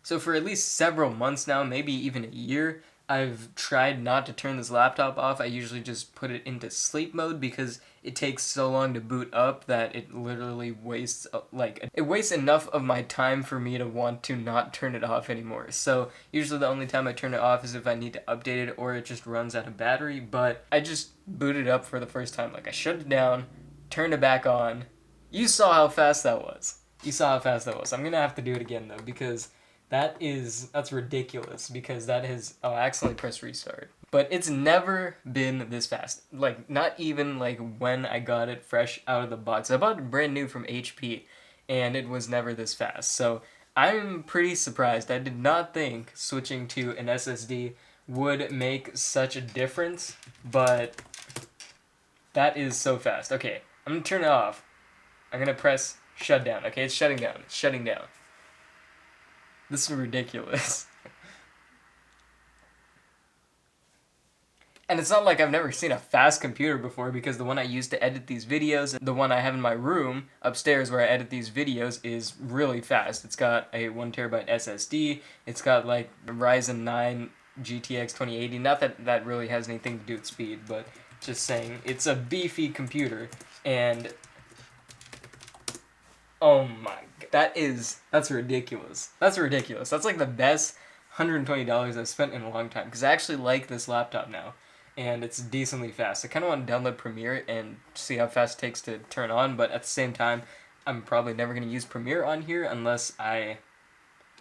So for at least several months now, maybe even a year, I've tried not to turn this laptop off. I usually just put it into sleep mode because it takes so long to boot up that it literally wastes, it wastes enough of my time for me to want to not turn it off anymore. So usually the only time I turn it off is if I need to update it or it just runs out of battery. But I just booted up for the first time. Like, I shut it down, turned it back on. You saw how fast that was. I'm gonna have to do it again though, because that's ridiculous, because I accidentally pressed restart. But it's never been this fast. Like, not even like when I got it fresh out of the box. I bought it brand new from HP and it was never this fast. So I'm pretty surprised. I did not think switching to an SSD would make such a difference, but that is so fast. Okay, I'm gonna turn it off. I'm gonna press shut down. Okay, it's shutting down. This is ridiculous. And it's not like I've never seen a fast computer before, because the one I use to edit these videos and the one I have in my room upstairs where I edit these videos is really fast. It's got a 1TB SSD. It's got like Ryzen 9 GTX 2080. Not that that really has anything to do with speed, but just saying, it's a beefy computer. And oh my, that's ridiculous. That's like the best $120 I've spent in a long time, because I actually like this laptop now, and it's decently fast. I kind of want to download Premiere and see how fast it takes to turn on, but at the same time, I'm probably never going to use Premiere on here unless I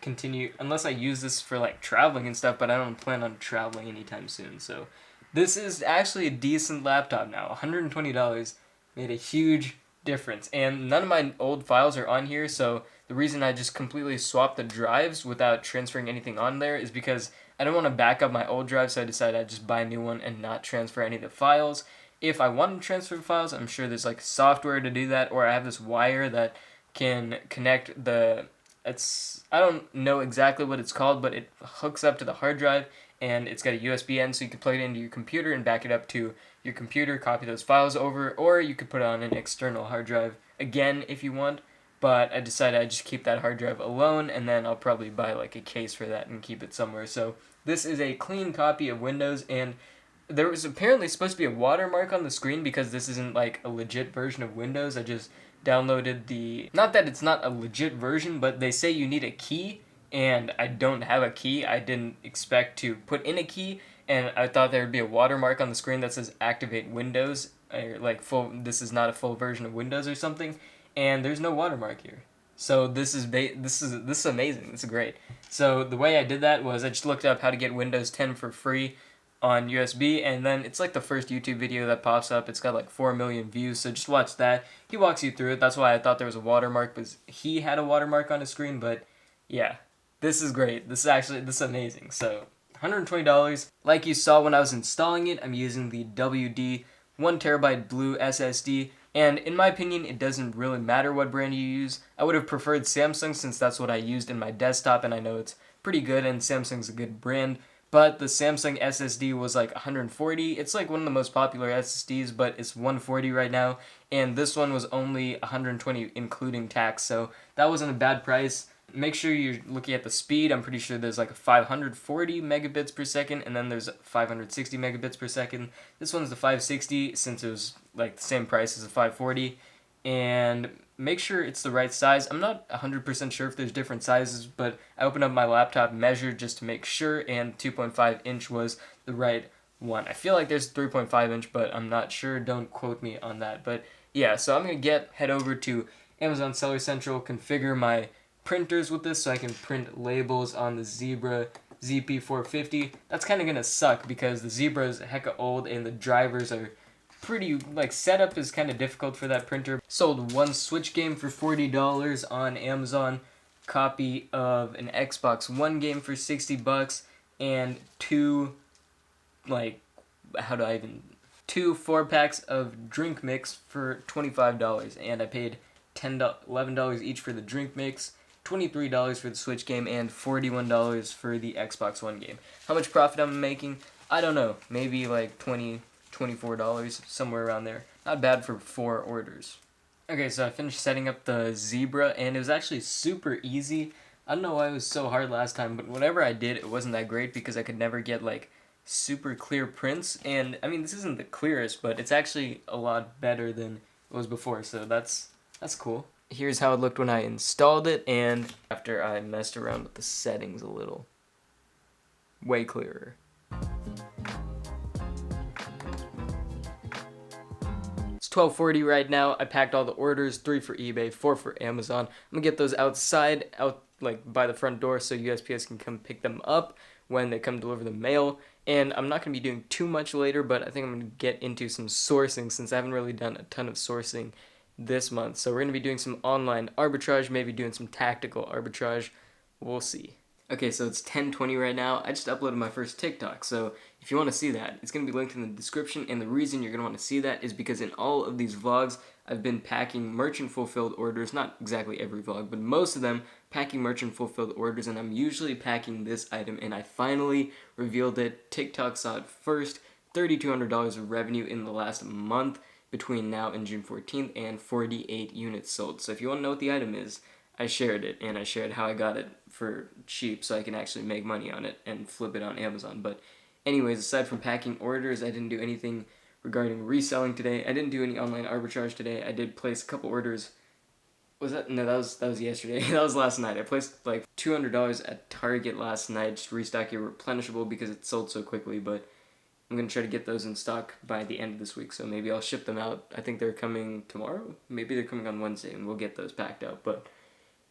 use this for like traveling and stuff, but I don't plan on traveling anytime soon. So this is actually a decent laptop now. $120 made a huge difference, and none of my old files are on here, so the reason I just completely swapped the drives without transferring anything on there is because I don't want to back up my old drive, so I decided I'd just buy a new one and not transfer any of the files. If I want to transfer files, I'm sure there's like software to do that, or I have this wire that can connect I don't know exactly what it's called, but it hooks up to the hard drive, and it's got a USB end, so you can plug it into your computer and back it up to your computer, copy those files over, or you could put it on an external hard drive again if you want. But I decided I'd just keep that hard drive alone, and then I'll probably buy like a case for that and keep it somewhere. So this is a clean copy of Windows, and there was apparently supposed to be a watermark on the screen because this isn't like a legit version of Windows. I just downloaded not that it's not a legit version, but they say you need a key, and I don't have a key. I didn't expect to put in a key, and I thought there would be a watermark on the screen that says activate Windows, or like this is not a full version of Windows or something, and there's no watermark here. So this is amazing. This is great. So the way I did that was I just looked up how to get Windows 10 for free on USB, and then it's like the first YouTube video that pops up. It's got like 4 million views, so just watch that. He walks you through it. That's why I thought there was a watermark, because he had a watermark on his screen. But yeah, this is great. This is amazing. So $120. Like you saw when I was installing it, I'm using the WD 1TB blue SSD. And in my opinion, it doesn't really matter what brand you use. I would have preferred Samsung, since that's what I used in my desktop, and I know it's pretty good, and Samsung's a good brand. But the Samsung SSD was like $140. It's like one of the most popular SSDs, but it's $140 right now. And this one was only $120 including tax, so that wasn't a bad price. Make sure you're looking at the speed. I'm pretty sure there's like a 540 megabits per second, and then there's 560 megabits per second. This one's the 560, since it was like the same price as the 540. And make sure it's the right size. I'm not 100% sure if there's different sizes, but I opened up my laptop, measured just to make sure, and 2.5 inch was the right one. I feel like there's 3.5 inch, but I'm not sure. Don't quote me on that. But yeah, so I'm going to head over to Amazon Seller Central, configure my printers with this so I can print labels on the Zebra ZP450. That's kind of going to suck because the Zebra is hecka old and the drivers are pretty, like, setup is kind of difficult for that printer. Sold one Switch game for $40 on Amazon, copy of an Xbox One game for $60, and two 4-packs of drink mix for $25, and I paid $11 each for the drink mix, $23 for the Switch game, and $41 for the Xbox One game. How much profit I'm making? I don't know. Maybe like $24, somewhere around there. Not bad for 4 orders. Okay, so I finished setting up the Zebra, and it was actually super easy. I don't know why it was so hard last time, but whatever I did, it wasn't that great because I could never get like super clear prints. And I mean, this isn't the clearest, but it's actually a lot better than it was before, so that's cool. Here's how it looked when I installed it, and after I messed around with the settings a little. Way clearer. It's 12:40 right now. I packed all the orders, 3 for eBay, 4 for Amazon. I'm gonna get those outside, out like by the front door, so USPS can come pick them up when they come deliver the mail. And I'm not gonna be doing too much later, but I think I'm gonna get into some sourcing since I haven't really done a ton of sourcing this month. So we're gonna be doing some online arbitrage, maybe doing some tactical arbitrage. We'll see. Okay, so it's 10:20 right now. I just uploaded my first TikTok, so if you want to see that, it's going to be linked in the description, and the reason you're going to want to see that is because in all of these vlogs, I've been packing merchant-fulfilled orders, not exactly every vlog, but most of them, packing merchant-fulfilled orders, and I'm usually packing this item, and I finally revealed it. TikTok saw it first, $3,200 of revenue in the last month between now and June 14th, and 48 units sold. So if you want to know what the item is, I shared it, and I shared how I got it for cheap so I can actually make money on it and flip it on Amazon. But anyways, aside from packing orders, I didn't do anything regarding reselling today. I didn't do any online arbitrage today. I did place a couple orders. Was that? No, that was yesterday. That was last night. I placed like $200 at Target last night, just restocking replenishable because it sold so quickly, but I'm going to try to get those in stock by the end of this week, so maybe I'll ship them out. I think they're coming tomorrow. Maybe they're coming on Wednesday, and we'll get those packed out, but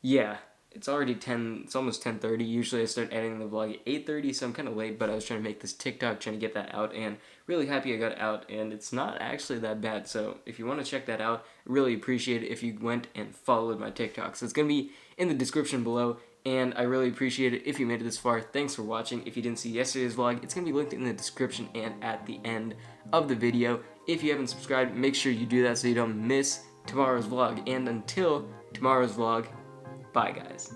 yeah, it's already it's almost 10:30. Usually I start editing the vlog at 8:30, so I'm kind of late, but I was trying to make this TikTok, trying to get that out, and really happy I got it out, and it's not actually that bad. So if you want to check that out, I really appreciate it if you went and followed my TikTok. So it's going to be in the description below, and I really appreciate it if you made it this far. Thanks for watching. If you didn't see yesterday's vlog, it's going to be linked in the description and at the end of the video. If you haven't subscribed, make sure you do that so you don't miss tomorrow's vlog. And until tomorrow's vlog, bye guys.